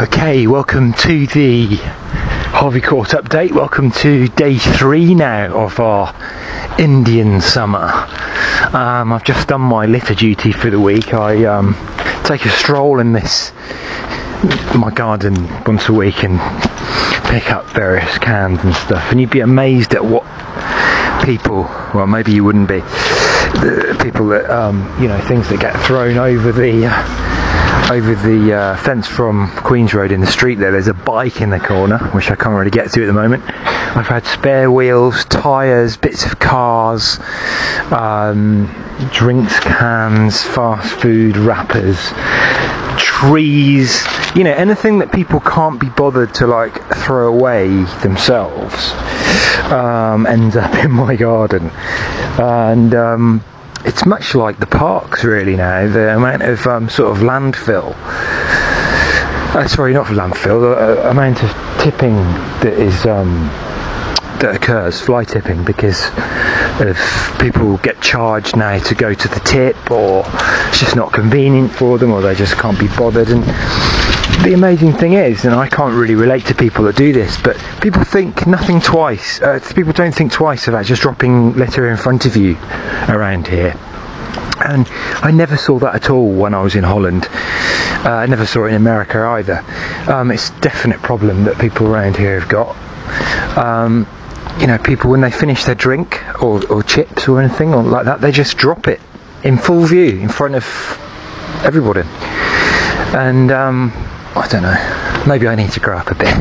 Okay, welcome to the Harvey Court update. Welcome to day 3 now of our Indian summer. I've just done my litter duty for the week. I take a stroll in my garden once a week and pick up various cans and stuff, and you'd be amazed at what people, well maybe you wouldn't be, the people that things that get thrown over the fence from Queen's Road in the street there. There's a bike in the corner, which I can't really get to at the moment. I've had spare wheels, tyres, bits of cars, drinks cans, fast food wrappers, trees, anything that people can't be bothered to throw away themselves ends up in my garden. And it's much like the parks really now. The amount of sort of landfill, sorry, not for landfill, the amount of tipping that occurs, fly tipping, because of people get charged now to go to the tip, or it's just not convenient for them, or they just can't be bothered. And the amazing thing is, and I can't really relate to people that do this, but people think nothing twice. People don't think twice about just dropping litter in front of you around here. And I never saw that at all when I was in Holland. I never saw it in America either. It's a definite problem that people around here have got. People, when they finish their drink or chips or anything or like that, they just drop it in full view in front of everybody. And I don't know, maybe I need to grow up a bit,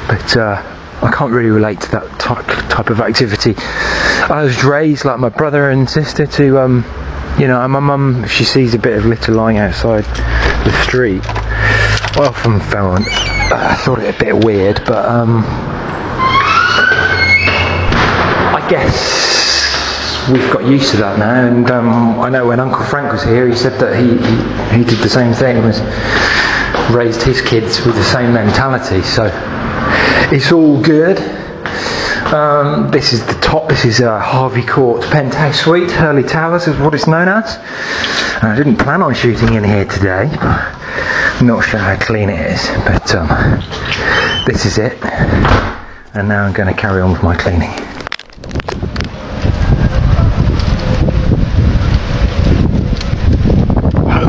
but I can't really relate to that type of activity. I was raised like my brother and sister to, my mum, if she sees a bit of litter lying outside the street, I often I thought it a bit weird, but I guess we've got used to that now. And I know when Uncle Frank was here, he said that he did the same thing, was raised his kids with the same mentality, so it's all good. This is the top. This is Harvey Court Penthouse Suite. Hurley Towers is what it's known as. I didn't plan on shooting in here today. I'm not sure how clean it is, but this is it. And now I'm going to carry on with my cleaning.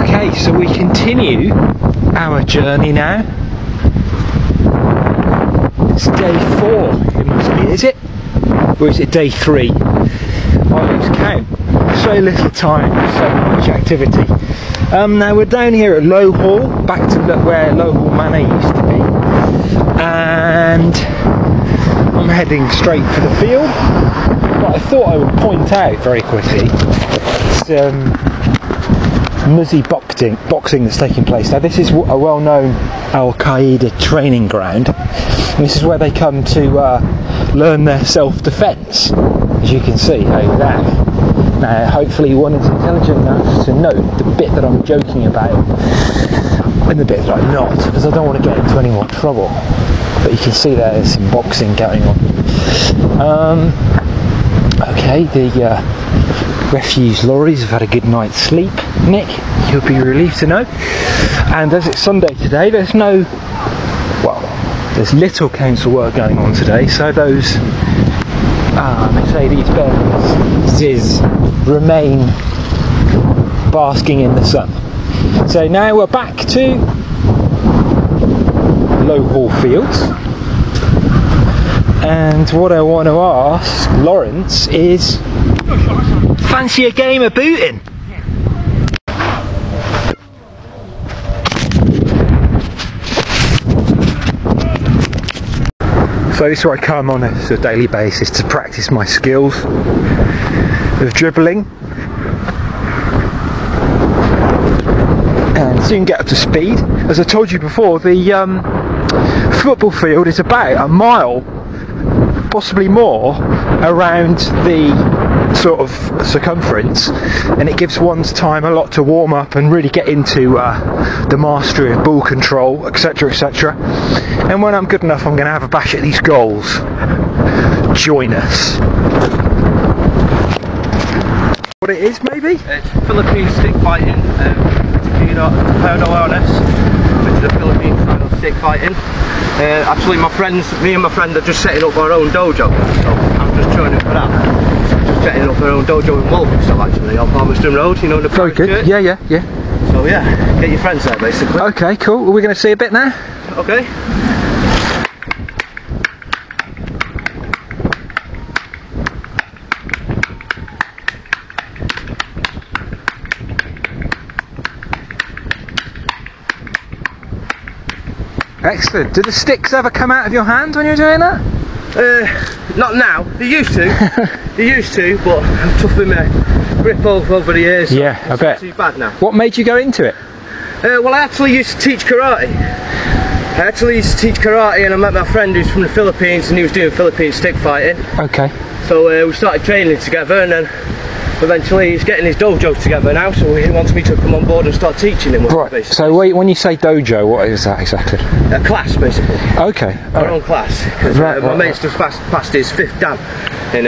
Okay, so we continue our journey now. It's day 4, it must be, is it? Or is it day 3? I lose count. So little time, so much activity. Now we're down here at Low Hall, back to where Low Hall Manor used to be. And I'm heading straight for the field. But I thought I would point out very quickly Muzzy boxing that's taking place. Now this is a well-known Al-Qaeda training ground. And this is where they come to learn their self-defence, as you can see over there. Now hopefully one is intelligent enough to note the bit that I'm joking about and the bit that I'm not, because I don't want to get into any more trouble. But you can see there's some boxing going on. Okay, the refuse lorries have had a good night's sleep. Nick, you'll be relieved to know. And as it's Sunday today, there's little council work going on today, so those Mercedes-Benz remain basking in the sun. So now we're back to Low Hall Fields, and what I want to ask Lawrence is, fancy a game of booting? So this is where I come on a daily basis to practice my skills of dribbling and soon get up to speed. As I told you before, the football field is about a mile, possibly more, around the sort of circumference, and it gives one's time a lot to warm up and really get into the mastery of ball control, etc, etc. And when I'm good enough, I'm going to have a bash at these goals. Join us. What it is, maybe? It's Filipino stick fighting, to be completely honest. to the Philippine style of stick fighting. Actually, me and my friend are just setting up our own dojo, so I'm just joining for that. Just setting up our own dojo in Walthamstow, actually, on Palmerston Road, you know, the Very good. church. Yeah. So yeah, get your friends there, basically. Okay, cool. Are we going to see a bit now? Okay. Excellent. Do the sticks ever come out of your hand when you're doing that? Not now. They used to. They used to, but I'm toughening my grip over the years. So Yeah, I bet. It's not too bad now. What made you go into it? Well, I actually used to teach karate. And I met my friend who's from the Philippines, and he was doing Philippine stick fighting. Okay. So we started training together, and then eventually he's getting his dojo together now, so he wants me to come on board and start teaching him. Right, Basically. so when you say dojo, what is that exactly? A class, basically. Okay. Our own class. Because my mate's just passed his 5th dan in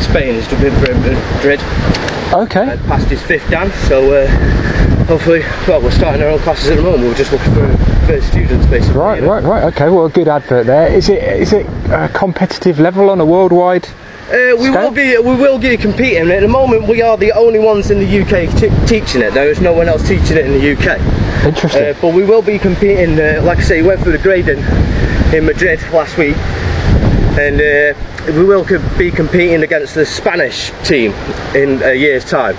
Spain. He's been for Madrid. Okay. Passed his 5th dan, so hopefully, well, we're starting our own classes at the moment. We're just looking for students, basically. Right, you know? right. Okay, well, a good advert there. Is it a competitive level on a worldwide? We will be competing. At the moment, we are the only ones in the UK teaching it. There is no one else teaching it in the UK. Interesting. But we will be competing. Like I say, we went through the grading in Madrid last week, and we will be competing against the Spanish team in a year's time.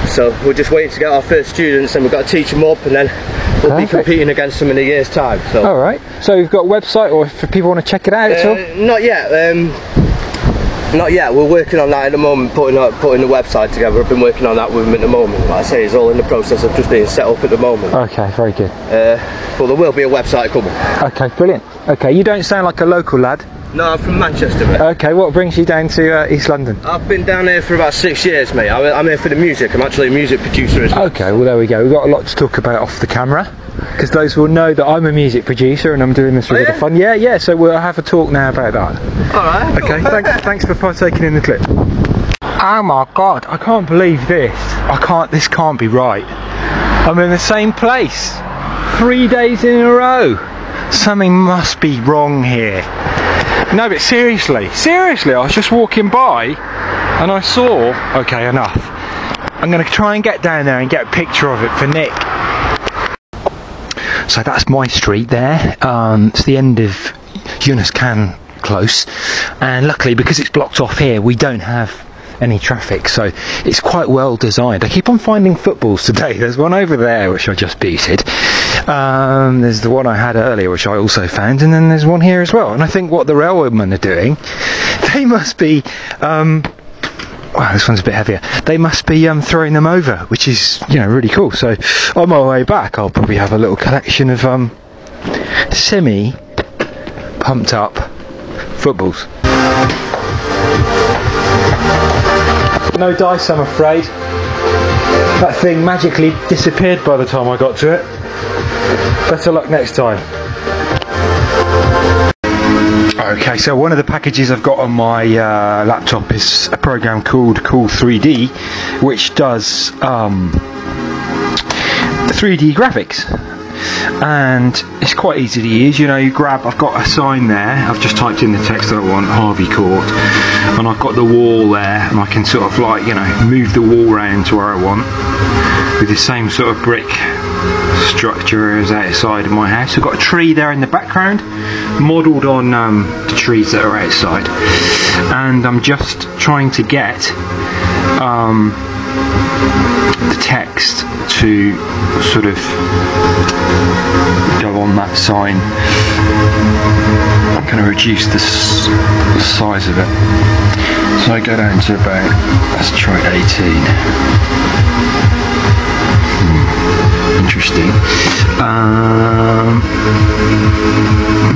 So we're just waiting to get our first students, and we've got to teach them up, and then we'll be competing against them in a year's time. So. All right. So you've got a website, or if people want to check it out at all? Not yet. Not yet. We're working on that at the moment, putting the website together. I've been working on that with them at the moment. Like I say, it's all in the process of just being set up at the moment. Okay, very good. But there will be a website coming. Okay, brilliant. Okay, you don't sound like a local lad. No, I'm from Manchester, mate. Okay, what brings you down to East London? I've been down here for about 6 years, mate. I'm here for the music. I'm actually a music producer as well. Okay, well there we go. We've got a lot to talk about off the camera, because those will know that I'm a music producer and I'm doing this for a bit of fun. Yeah, so we'll have a talk now about that. Alright. Okay, thanks for partaking in the clip. Oh my god, I can't believe this. This can't be right. I'm in the same place 3 days in a row. Something must be wrong here. No, but seriously, I was just walking by and I saw, okay, enough. I'm going to try and get down there and get a picture of it for Nick. So that's my street there. It's the end of Yunus Khan Close, and luckily, because it's blocked off here, we don't have any traffic, so it's quite well designed. I keep on finding footballs today. There's one over there which I just booted. There's the one I had earlier which I also found, and then there's one here as well. And I think what the railwaymen are doing, they must be wow, this one's a bit heavier. They must be throwing them over, which is, you know, really cool. So on my way back, I'll probably have a little collection of semi pumped up footballs. No dice, I'm afraid. That thing magically disappeared by the time I got to it. Better luck next time. Okay, so one of the packages I've got on my laptop is a program called Cool 3D, which does 3D graphics. And it's quite easy to use. You know, you grab, I've got a sign there, I've just typed in the text that I want, Harvey Court, and I've got the wall there, and I can sort of, like, you know, move the wall around to where I want with the same sort of brick structure as outside of my house. I've got a tree there in the background, modelled on the trees that are outside, and I'm just trying to get the text to sort of go on that sign. I'm going to reduce the size of it, so I go down to about, let's try 18. Interesting.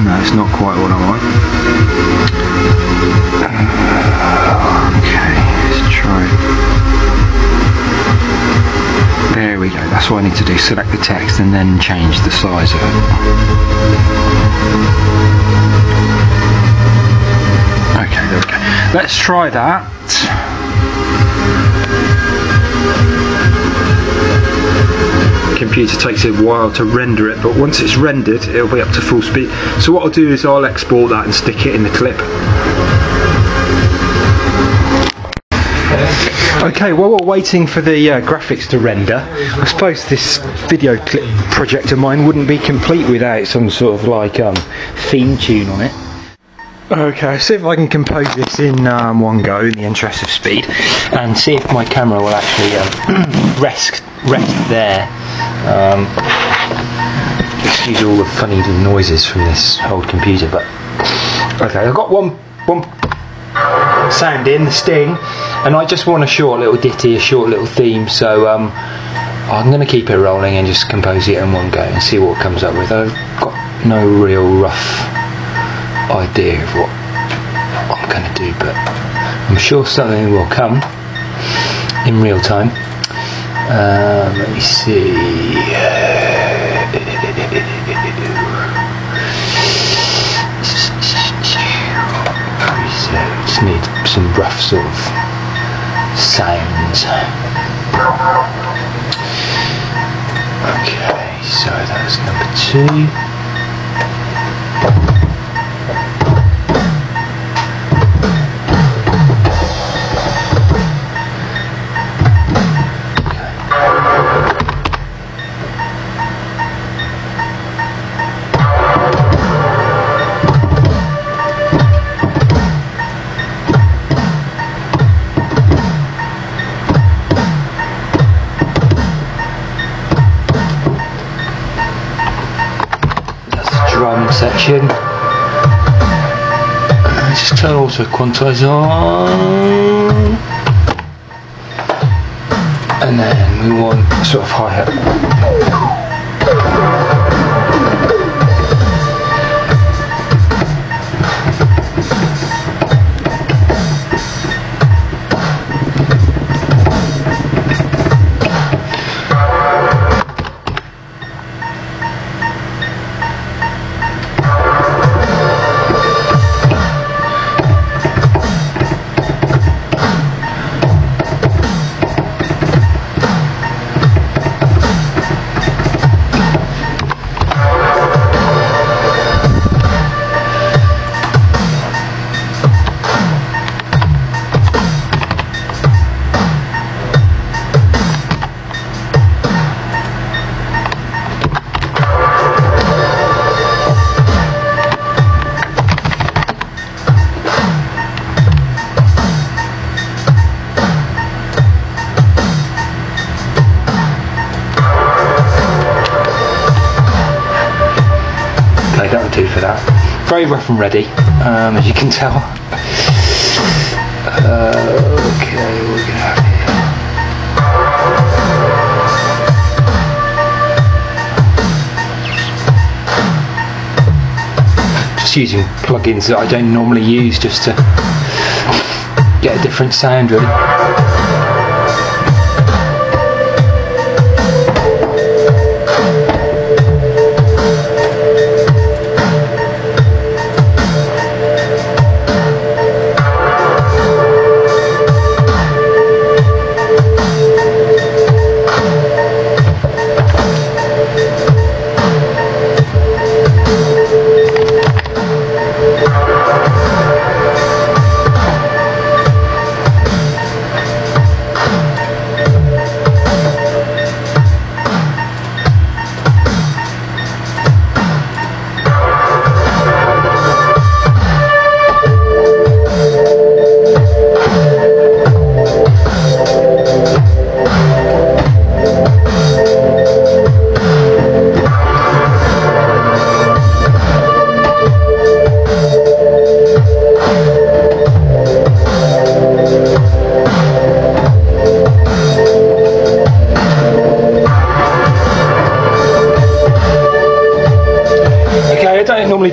No, it's not quite what I want. Okay, let's try. There we go, that's what I need to do, select the text and then change the size of it. Okay, there we go. Let's try that. computer takes a while to render it, but once it's rendered it'll be up to full speed. So what I'll do is I'll export that and stick it in the clip. Okay, while we're waiting for the graphics to render, I suppose this video clip project of mine wouldn't be complete without some sort of like theme tune on it. Okay, I'll see if I can compose this in one go in the interest of speed, and see if my camera will actually rest there. Excuse all the funny noises from this old computer, but okay, I've got one sound in, the sting, and I just want a short little ditty, a short little theme, so I'm going to keep it rolling and just compose it in one go and see what it comes up with. I've got no real rough idea of what I'm going to do, but I'm sure something will come in real time. Let me see. So just need some rough sort of sounds. Okay, so that's number 2. Drum section. Let's just turn auto quantize on, and then we want a sort of hi-hat. That'll do for that. Very rough and ready, as you can tell. Okay, what we're gonna have here. Just using plugins that I don't normally use, just to get a different sound, really.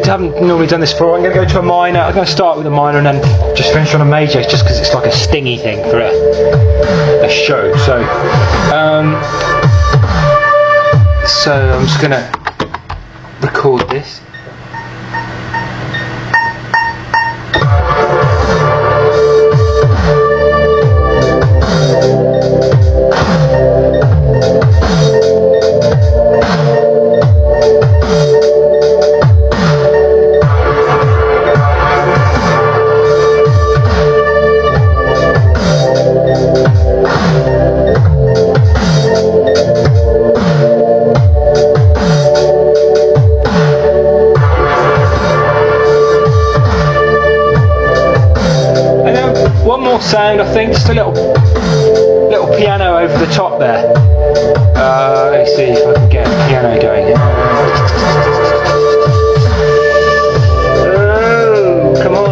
Haven't normally done this before. I'm going to go to a minor. I'm going to start with a minor and then just finish on a major, just because it's like a stingy thing for a show. So I'm just going to record this. sound, I think. Just a little piano over the top there. Let's see if I can get a piano going. Oh, come on.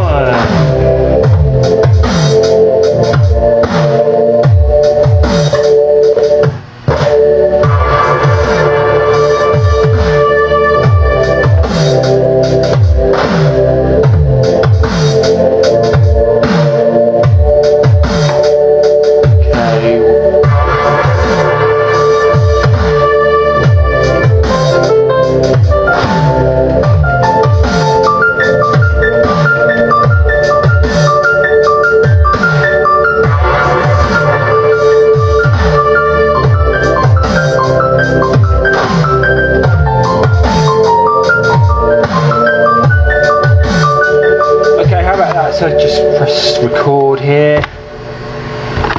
So just press record here,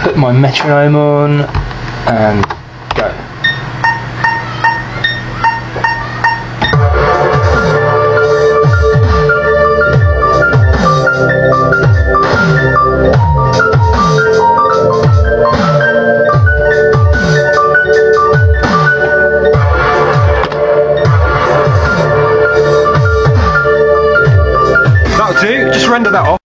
put my metronome on and go. That'll do, just render that off.